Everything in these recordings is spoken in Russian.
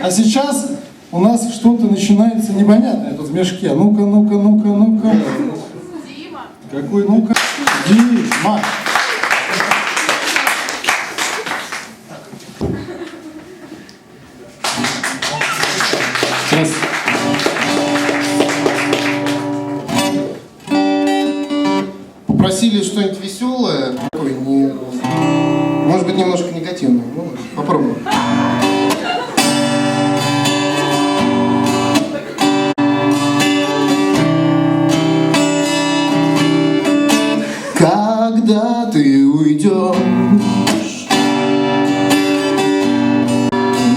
А сейчас у нас что-то начинается непонятное тут в мешке. Ну-ка, ну-ка, ну-ка, ну-ка. Дима. Какой, ну-ка? Дима. Сейчас. Попросили что-нибудь веселое, такое, может быть, немножко негативное. Ну, попробуем. Когда ты уйдешь,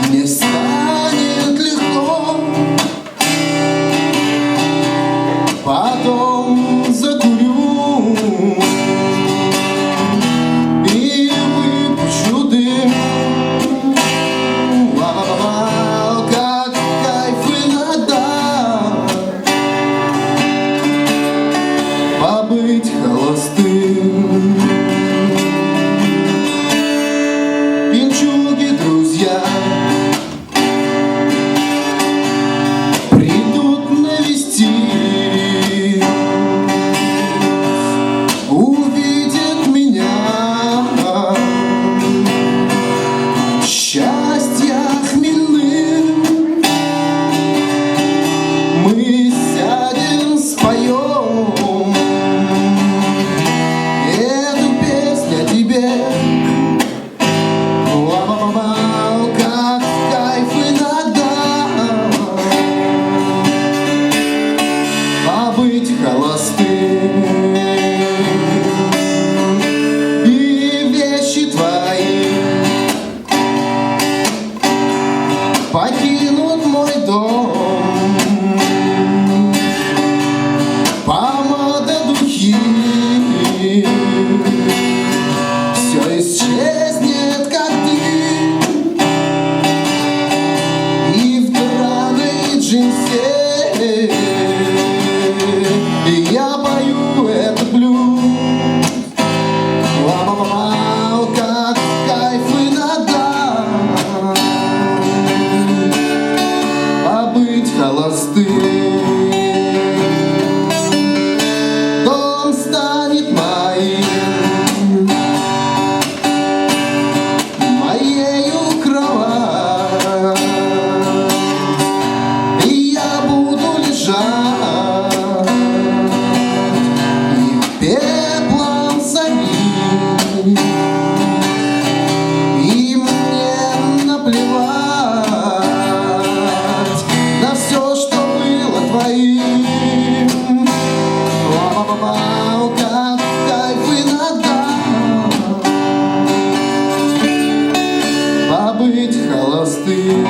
мне станет легко, потом закурю и выпущу дым. Как кайф иногда побыть холостым. Пинчуги, друзья, придут навестить, увидят меня, счастья хмельным. Мы сядем, споем эту песню о тебе. Как кайф иногда побыть холостым. И вещи твои покинут мой дом, помада, духи, все исчезнет, как дым, и в драной джинсе я пою этот блюз. Как кайф иногда побыть холостым. Дом станет моим, моею кровать, и я буду лежать и пеплом забить, и мне наплевать на все, что было твоим. Как кайф иногда побыть холостым.